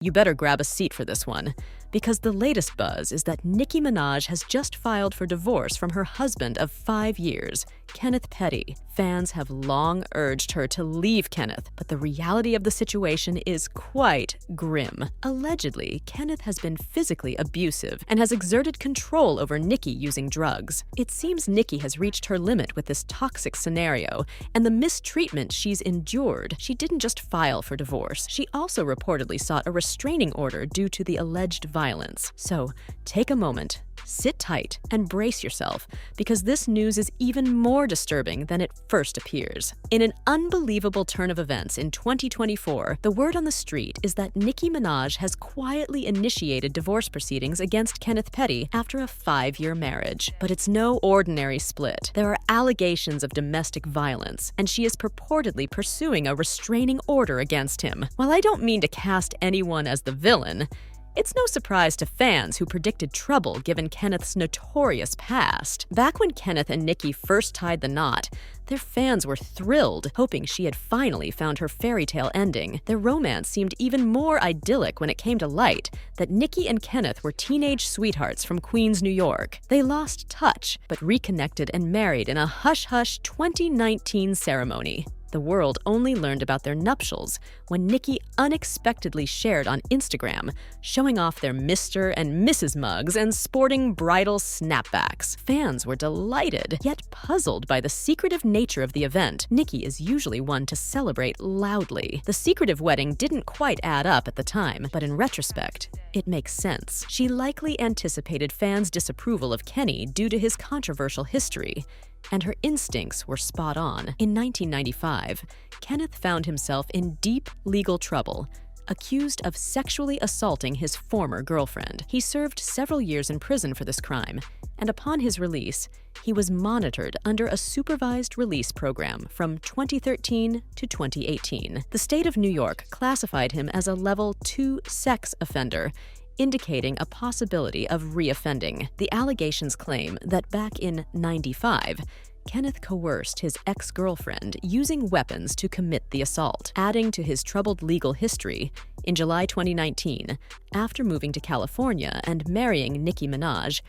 You better grab a seat for this one, because the latest buzz is that Nicki Minaj has just filed for divorce from her husband of 5 years, Kenneth Petty. Fans have long urged her to leave Kenneth, but the reality of the situation is quite grim. Allegedly, Kenneth has been physically abusive and has exerted control over Nicki using drugs. It seems Nicki has reached her limit with this toxic scenario and the mistreatment she's endured. She didn't just file for divorce, she also reportedly sought a restraining order due to the alleged violence. So, take a moment, sit tight, and brace yourself, because this news is even more disturbing than it first appears. In an unbelievable turn of events in 2024, the word on the street is that Nicki Minaj has quietly initiated divorce proceedings against Kenneth Petty after a 5-year marriage. But it's no ordinary split. There are allegations of domestic violence, and she is purportedly pursuing a restraining order against him. While I don't mean to cast anyone as the villain, it's no surprise to fans who predicted trouble given Kenneth's notorious past. Back when Kenneth and Nicki first tied the knot, their fans were thrilled, hoping she had finally found her fairy tale ending. Their romance seemed even more idyllic when it came to light that Nicki and Kenneth were teenage sweethearts from Queens, New York. They lost touch, but reconnected and married in a hush-hush 2019 ceremony. The world only learned about their nuptials when Nicki unexpectedly shared on Instagram, showing off their Mr. and Mrs. mugs and sporting bridal snapbacks. Fans were delighted, yet puzzled by the secretive nature of the event. Nicki is usually one to celebrate loudly. The secretive wedding didn't quite add up at the time, but in retrospect, it makes sense. She likely anticipated fans' disapproval of Kenny due to his controversial history, and her instincts were spot on. In 1995, Kenneth found himself in deep legal trouble, accused of sexually assaulting his former girlfriend. He served several years in prison for this crime, and upon his release, he was monitored under a supervised release program from 2013 to 2018. The state of New York classified him as a level 2 sex offender, indicating a possibility of reoffending. The allegations claim that back in '95, Kenneth coerced his ex-girlfriend using weapons to commit the assault. Adding to his troubled legal history, in July 2019, after moving to California and marrying Nicki Minaj,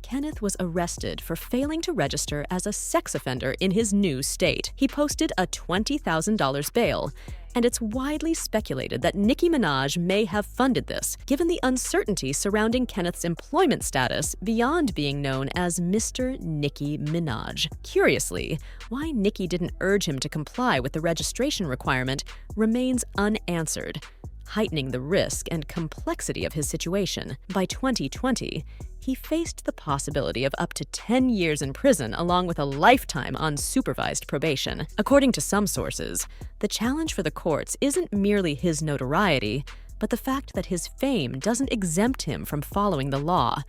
Kenneth was arrested for failing to register as a sex offender in his new state. He posted a $20,000 bail, and it's widely speculated that Nicki Minaj may have funded this, given the uncertainty surrounding Kenneth's employment status beyond being known as Mr. Nicki Minaj. Curiously, why Nicki didn't urge him to comply with the registration requirement remains unanswered, heightening the risk and complexity of his situation. By 2020, he faced the possibility of up to 10 years in prison along with a lifetime unsupervised probation. According to some sources, the challenge for the courts isn't merely his notoriety, but the fact that his fame doesn't exempt him from following the law,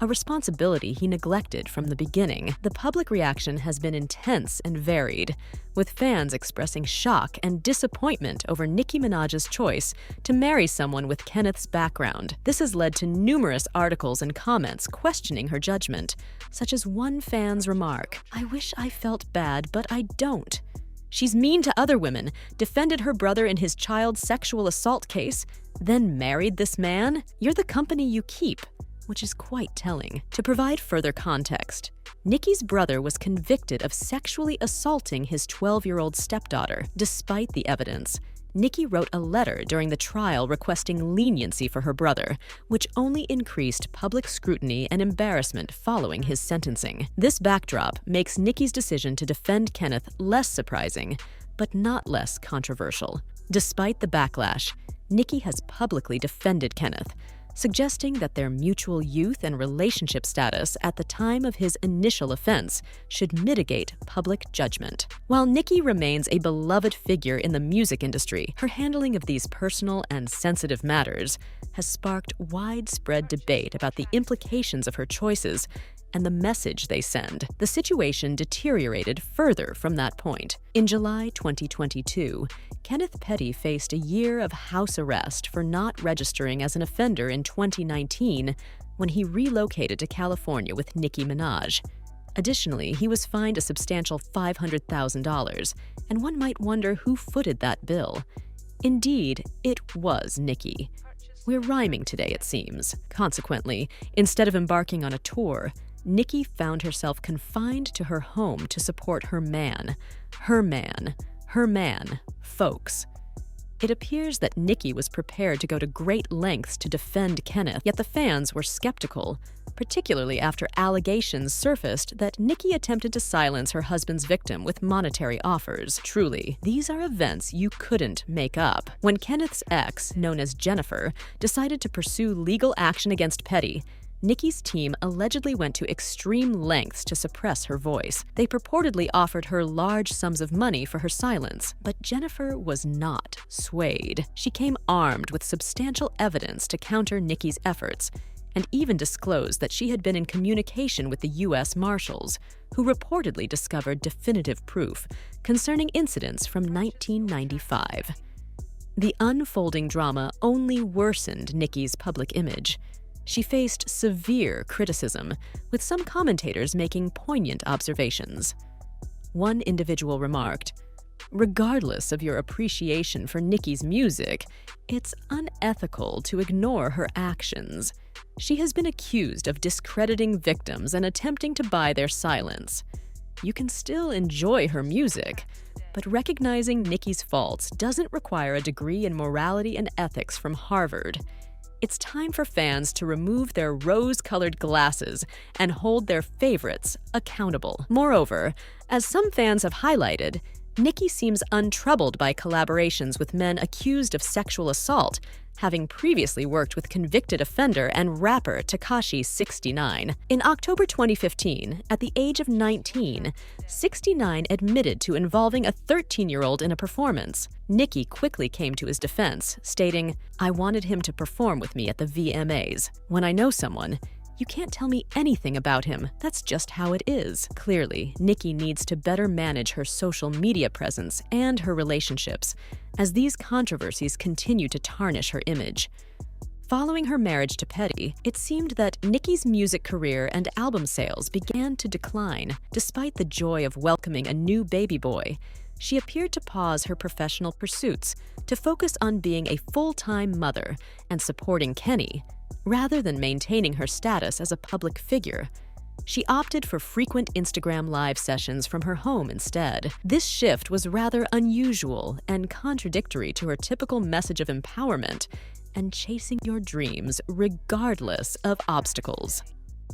a responsibility he neglected from the beginning. The public reaction has been intense and varied, with fans expressing shock and disappointment over Nicki Minaj's choice to marry someone with Kenneth's background. This has led to numerous articles and comments questioning her judgment, such as one fan's remark, "I wish I felt bad, but I don't. She's mean to other women, defended her brother in his child sexual assault case, then married this man? You're the company you keep," which is quite telling. To provide further context, Nicki's brother was convicted of sexually assaulting his 12-year-old stepdaughter. Despite the evidence, Nicki wrote a letter during the trial requesting leniency for her brother, which only increased public scrutiny and embarrassment following his sentencing. This backdrop makes Nicki's decision to defend Kenneth less surprising, but not less controversial. Despite the backlash, Nicki has publicly defended Kenneth, suggesting that their mutual youth and relationship status at the time of his initial offense should mitigate public judgment. While Nicki remains a beloved figure in the music industry, her handling of these personal and sensitive matters has sparked widespread debate about the implications of her choices and the message they send. The situation deteriorated further from that point. In July 2022, Kenneth Petty faced a year of house arrest for not registering as an offender in 2019 when he relocated to California with Nicki Minaj. Additionally, he was fined a substantial $500,000, and one might wonder who footed that bill. Indeed, it was Nicki. We're rhyming today, it seems. Consequently, instead of embarking on a tour, Nicki found herself confined to her home to support her man. Her man. Her man. Folks. It appears that Nicki was prepared to go to great lengths to defend Kenneth, yet the fans were skeptical, particularly after allegations surfaced that Nicki attempted to silence her husband's victim with monetary offers. Truly, these are events you couldn't make up. When Kenneth's ex, known as Jennifer, decided to pursue legal action against Petty, Nicki's team allegedly went to extreme lengths to suppress her voice. They purportedly offered her large sums of money for her silence, but Jennifer was not swayed. She came armed with substantial evidence to counter Nicki's efforts, and even disclosed that she had been in communication with the U.S. Marshals, who reportedly discovered definitive proof concerning incidents from 1995. The unfolding drama only worsened Nicki's public image. She faced severe criticism, with some commentators making poignant observations. One individual remarked, "Regardless of your appreciation for Nicki's music, it's unethical to ignore her actions. She has been accused of discrediting victims and attempting to buy their silence. You can still enjoy her music, but recognizing Nicki's faults doesn't require a degree in morality and ethics from Harvard. It's time for fans to remove their rose-colored glasses and hold their favorites accountable." Moreover, as some fans have highlighted, Nicki seems untroubled by collaborations with men accused of sexual assault, having previously worked with convicted offender and rapper Tekashi 69. In October 2015, at the age of 19, 69 admitted to involving a 13-year-old in a performance. Nicki quickly came to his defense, stating, "I wanted him to perform with me at the VMAs. When I know someone, you can't tell me anything about him. That's just how it is." Clearly, Nicki needs to better manage her social media presence and her relationships, as these controversies continue to tarnish her image. Following her marriage to Petty, it seemed that Nicki's music career and album sales began to decline. Despite the joy of welcoming a new baby boy, she appeared to pause her professional pursuits to focus on being a full-time mother and supporting Kenny, rather than maintaining her status as a public figure. She opted for frequent Instagram live sessions from her home instead. This shift was rather unusual and contradictory to her typical message of empowerment and chasing your dreams regardless of obstacles.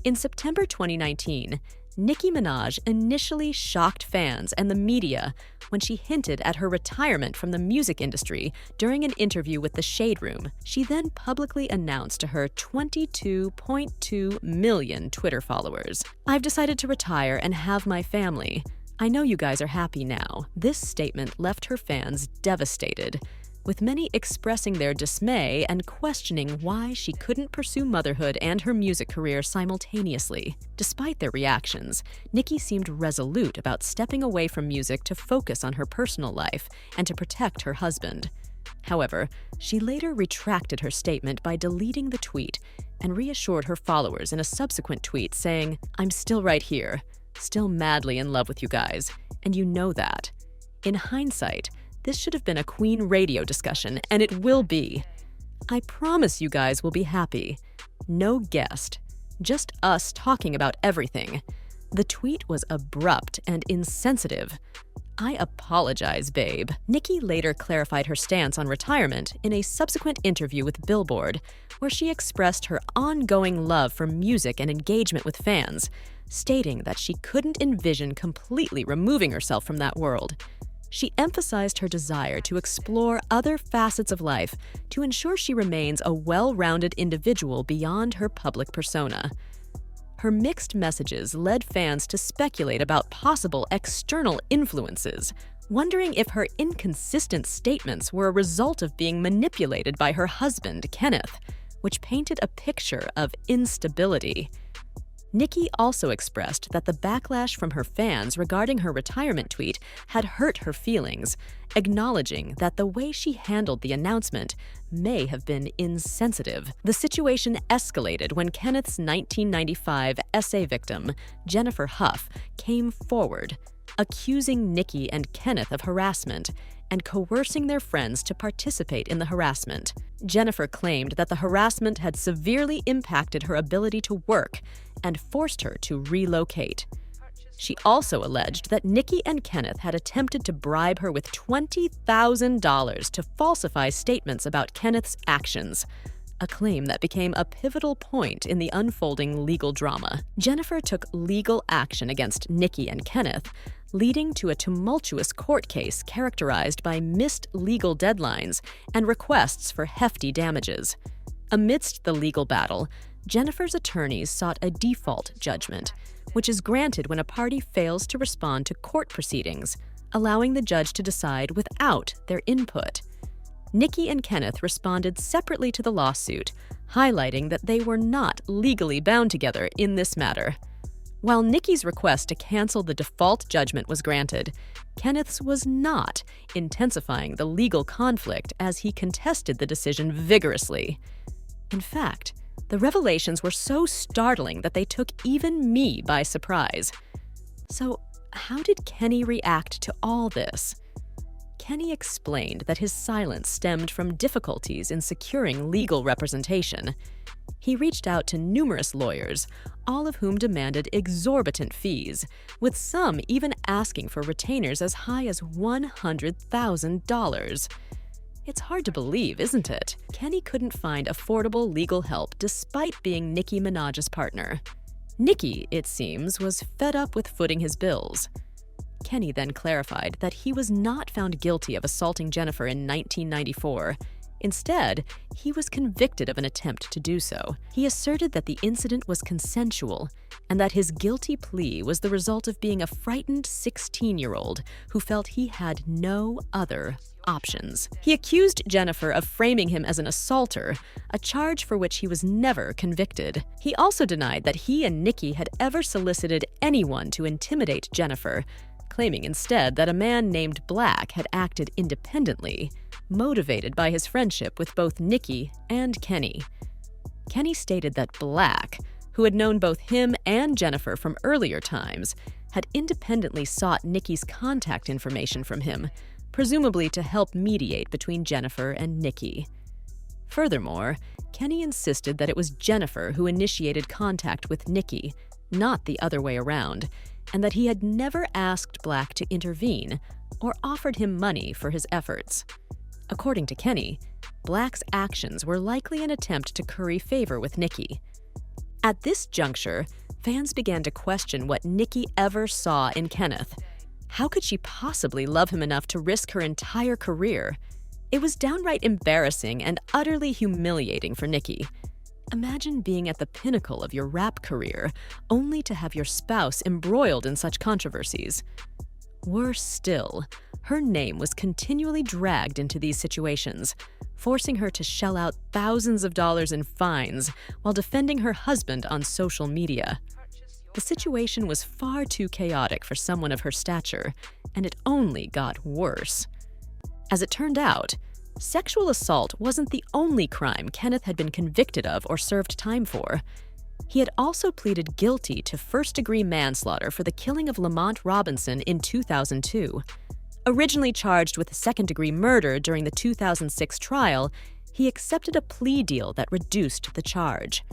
In September 2019, Nicki Minaj initially shocked fans and the media when she hinted at her retirement from the music industry during an interview with The Shade Room. She then publicly announced to her 22.2 million Twitter followers, "I've decided to retire and have my family. I know you guys are happy now." This statement left her fans devastated, with many expressing their dismay and questioning why she couldn't pursue motherhood and her music career simultaneously. Despite their reactions, Nicki seemed resolute about stepping away from music to focus on her personal life and to protect her husband. However, she later retracted her statement by deleting the tweet and reassured her followers in a subsequent tweet saying, "I'm still right here, still madly in love with you guys, and you know that." In hindsight, this should have been a Queen radio discussion, and it will be. I promise you guys will be happy. No guest, just us talking about everything. The tweet was abrupt and insensitive. I apologize, babe. Nicki later clarified her stance on retirement in a subsequent interview with Billboard, where she expressed her ongoing love for music and engagement with fans, stating that she couldn't envision completely removing herself from that world. She emphasized her desire to explore other facets of life to ensure she remains a well-rounded individual beyond her public persona. Her mixed messages led fans to speculate about possible external influences, wondering if her inconsistent statements were a result of being manipulated by her husband, Kenneth, which painted a picture of instability. Nicki also expressed that the backlash from her fans regarding her retirement tweet had hurt her feelings, acknowledging that the way she handled the announcement may have been insensitive. The situation escalated when Kenneth's 1995 essay victim, Jennifer Huff, came forward, accusing Nicki and Kenneth of harassment and coercing their friends to participate in the harassment. Jennifer claimed that the harassment had severely impacted her ability to work and forced her to relocate. She also alleged that Nicki and Kenneth had attempted to bribe her with $20,000 to falsify statements about Kenneth's actions, a claim that became a pivotal point in the unfolding legal drama. Jennifer took legal action against Nicki and Kenneth, leading to a tumultuous court case characterized by missed legal deadlines and requests for hefty damages. Amidst the legal battle, Jennifer's attorneys sought a default judgment, which is granted when a party fails to respond to court proceedings, allowing the judge to decide without their input. Nicki and Kenneth responded separately to the lawsuit, highlighting that they were not legally bound together in this matter. While Nicki's request to cancel the default judgment was granted, Kenneth's was not, intensifying the legal conflict as he contested the decision vigorously. In fact, the revelations were so startling that they took even me by surprise. So, how did Kenny react to all this? Kenny explained that his silence stemmed from difficulties in securing legal representation. He reached out to numerous lawyers, all of whom demanded exorbitant fees, with some even asking for retainers as high as $100,000. It's hard to believe, isn't it? Kenny couldn't find affordable legal help despite being Nicki Minaj's partner. Nicki, it seems, was fed up with footing his bills. Kenny then clarified that he was not found guilty of assaulting Jennifer in 1994. Instead, he was convicted of an attempt to do so. He asserted that the incident was consensual and that his guilty plea was the result of being a frightened 16-year-old who felt he had no other options. He accused Jennifer of framing him as an assaulter, a charge for which he was never convicted. He also denied that he and Nicki had ever solicited anyone to intimidate Jennifer, claiming instead that a man named Black had acted independently, motivated by his friendship with both Nicki and Kenny. Kenny stated that Black, who had known both him and Jennifer from earlier times, had independently sought Nicki's contact information from him, presumably to help mediate between Jennifer and Nicki. Furthermore, Kenny insisted that it was Jennifer who initiated contact with Nicki, not the other way around, and that he had never asked Black to intervene or offered him money for his efforts. According to Kenny, Black's actions were likely an attempt to curry favor with Nicki. At this juncture, fans began to question what Nicki ever saw in Kenneth. How could she possibly love him enough to risk her entire career? It was downright embarrassing and utterly humiliating for Nicki. Imagine being at the pinnacle of your rap career, only to have your spouse embroiled in such controversies. Worse still, her name was continually dragged into these situations, forcing her to shell out thousands of dollars in fines while defending her husband on social media. The situation was far too chaotic for someone of her stature, and it only got worse. As it turned out, sexual assault wasn't the only crime Kenneth had been convicted of or served time for. He had also pleaded guilty to first-degree manslaughter for the killing of Lamont Robinson in 2002. Originally charged with second-degree murder during the 2006 trial, he accepted a plea deal that reduced the charge.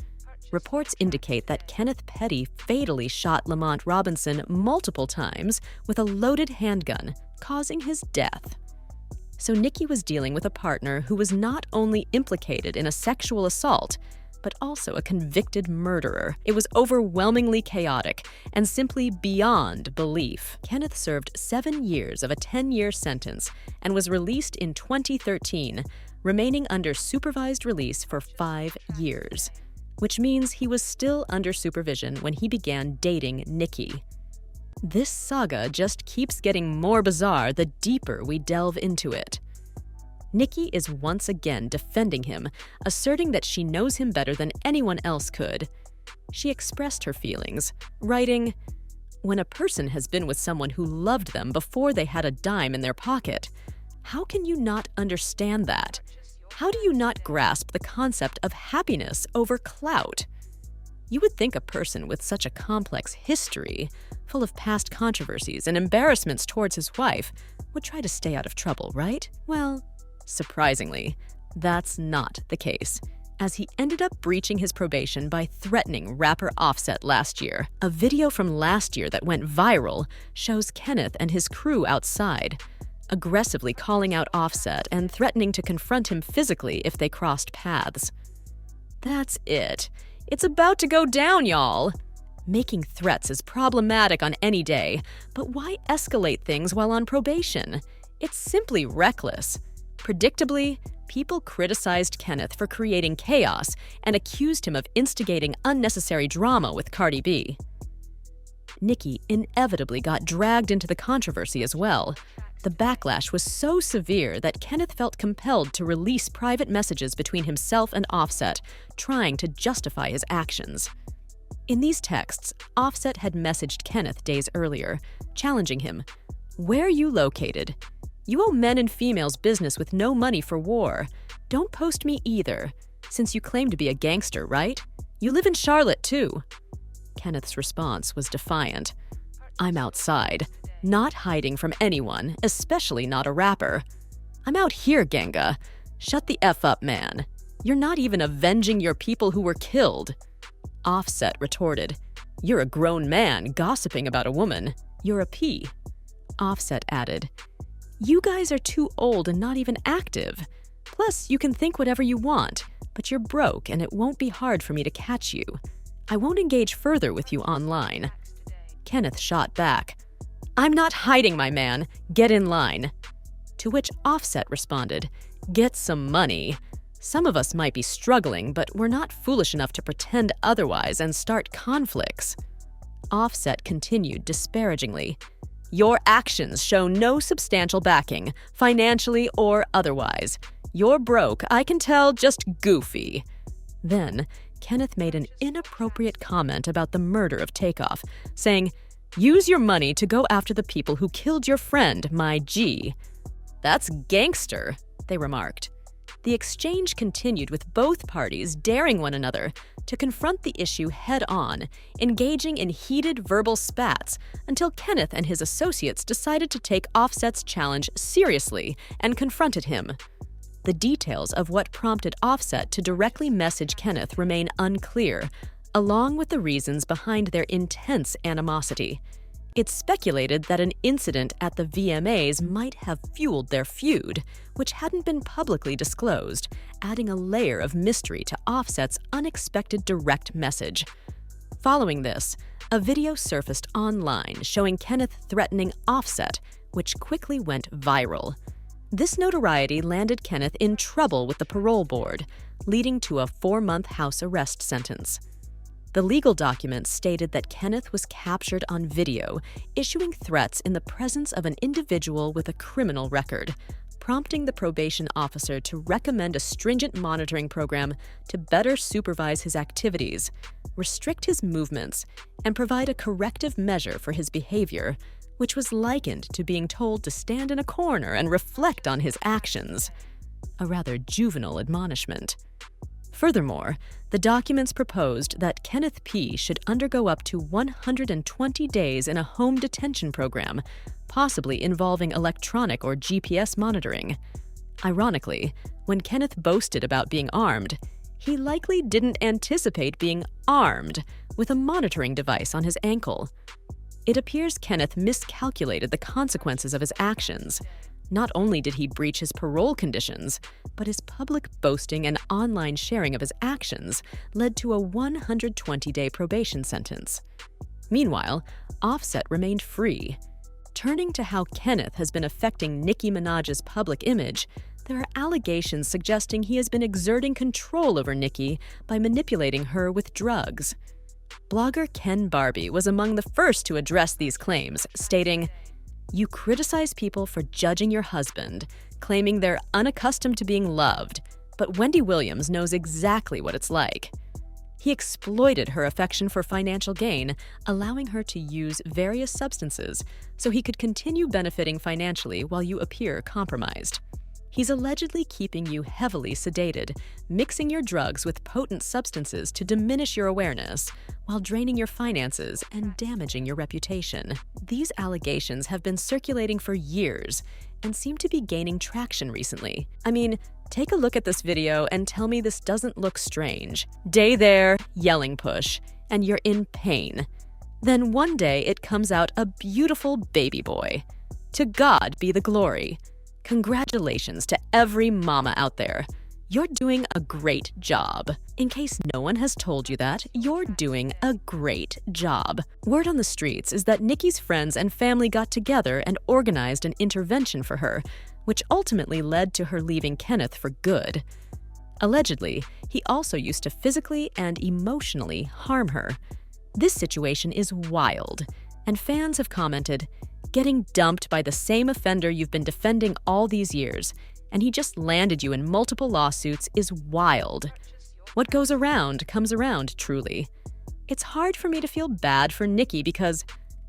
Reports indicate that Kenneth Petty fatally shot Lamont Robinson multiple times with a loaded handgun, causing his death. So Nicki was dealing with a partner who was not only implicated in a sexual assault, but also a convicted murderer. It was overwhelmingly chaotic and simply beyond belief. Kenneth served 7 years of a 10-year sentence and was released in 2013, remaining under supervised release for 5 years, which means he was still under supervision when he began dating Nicki. This saga just keeps getting more bizarre the deeper we delve into it. Nicki is once again defending him, asserting that she knows him better than anyone else could. She expressed her feelings, writing, "When a person has been with someone who loved them before they had a dime in their pocket, how can you not understand that? How do you not grasp the concept of happiness over clout? You would think a person with such a complex history, full of past controversies and embarrassments towards his wife, would try to stay out of trouble, right? Well, surprisingly, that's not the case, as he ended up breaching his probation by threatening rapper Offset last year. A video from last year that went viral shows Kenneth and his crew outside, aggressively calling out Offset and threatening to confront him physically if they crossed paths. That's it. It's about to go down, y'all! Making threats is problematic on any day, but why escalate things while on probation? It's simply reckless. Predictably, people criticized Kenneth for creating chaos and accused him of instigating unnecessary drama with Cardi B. Nicki inevitably got dragged into the controversy as well. The backlash was so severe that Kenneth felt compelled to release private messages between himself and Offset, trying to justify his actions. In these texts, Offset had messaged Kenneth days earlier, challenging him, "Where are you located? You owe men and females business with no money for war. Don't post me either, since you claim to be a gangster, right? You live in Charlotte, too." Kenneth's response was defiant. "I'm outside, not hiding from anyone, especially not a rapper. I'm out here, Ganga. Shut the F up, man. You're not even avenging your people who were killed." Offset retorted, "You're a grown man gossiping about a woman. You're a P." Offset added, "You guys are too old and not even active. Plus, you can think whatever you want, but you're broke and it won't be hard for me to catch you. I won't engage further with you online." Kenneth shot back, "I'm not hiding, my man. Get in line." To which Offset responded, "Get some money. Some of us might be struggling, but we're not foolish enough to pretend otherwise and start conflicts." Offset continued disparagingly, "Your actions show no substantial backing, financially or otherwise. You're broke, I can tell, just goofy." Then, Kenneth made an inappropriate comment about the murder of Takeoff, saying, "Use your money to go after the people who killed your friend, my G." "That's gangster," they remarked. The exchange continued with both parties daring one another to confront the issue head-on, engaging in heated verbal spats until Kenneth and his associates decided to take Offset's challenge seriously and confronted him. The details of what prompted Offset to directly message Kenneth remain unclear, along with the reasons behind their intense animosity. It's speculated that an incident at the VMAs might have fueled their feud, which hadn't been publicly disclosed, adding a layer of mystery to Offset's unexpected direct message. Following this, a video surfaced online showing Kenneth threatening Offset, which quickly went viral. This notoriety landed Kenneth in trouble with the parole board, leading to a 4-month house arrest sentence. The legal documents stated that Kenneth was captured on video, issuing threats in the presence of an individual with a criminal record, prompting the probation officer to recommend a stringent monitoring program to better supervise his activities, restrict his movements, and provide a corrective measure for his behavior, which was likened to being told to stand in a corner and reflect on his actions. A rather juvenile admonishment. Furthermore, the documents proposed that Kenneth P. should undergo up to 120 days in a home detention program, possibly involving electronic or GPS monitoring. Ironically, when Kenneth boasted about being armed, he likely didn't anticipate being armed with a monitoring device on his ankle. It appears Kenneth miscalculated the consequences of his actions. Not only did he breach his parole conditions, but his public boasting and online sharing of his actions led to a 120-day probation sentence. Meanwhile, Offset remained free. Turning to how Kenneth has been affecting Nicki Minaj's public image, there are allegations suggesting he has been exerting control over Nicki by manipulating her with drugs. Blogger Ken Barbie was among the first to address these claims, stating, "You criticize people for judging your husband, claiming they're unaccustomed to being loved, but Wendy Williams knows exactly what it's like." He exploited her affection for financial gain, allowing her to use various substances so he could continue benefiting financially while you appear compromised. He's allegedly keeping you heavily sedated, mixing your drugs with potent substances to diminish your awareness, while draining your finances and damaging your reputation. These allegations have been circulating for years and seem to be gaining traction recently. I mean, take a look at this video and tell me this doesn't look strange. Day there, yelling push, and you're in pain. Then one day it comes out a beautiful baby boy. To God be the glory. Congratulations to every mama out there. You're doing a great job. In case no one has told you that, you're doing a great job. Word on the streets is that Nicki's friends and family got together and organized an intervention for her, which ultimately led to her leaving Kenneth for good. Allegedly, he also used to physically and emotionally harm her. This situation is wild, and fans have commented, "Getting dumped by the same offender you've been defending all these years, and he just landed you in multiple lawsuits is wild. What goes around comes around, truly." It's hard for me to feel bad for Nicki because,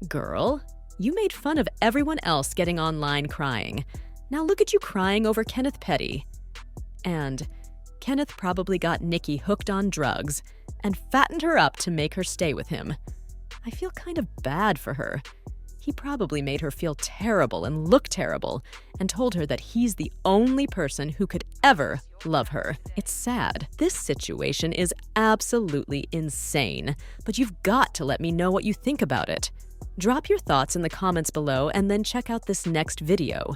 girl, you made fun of everyone else getting online crying. Now look at you crying over Kenneth Petty. And Kenneth probably got Nicki hooked on drugs and fattened her up to make her stay with him. I feel kind of bad for her. He probably made her feel terrible and look terrible and told her that he's the only person who could ever love her. It's sad. This situation is absolutely insane, but you've got to let me know what you think about it. Drop your thoughts in the comments below and then check out this next video.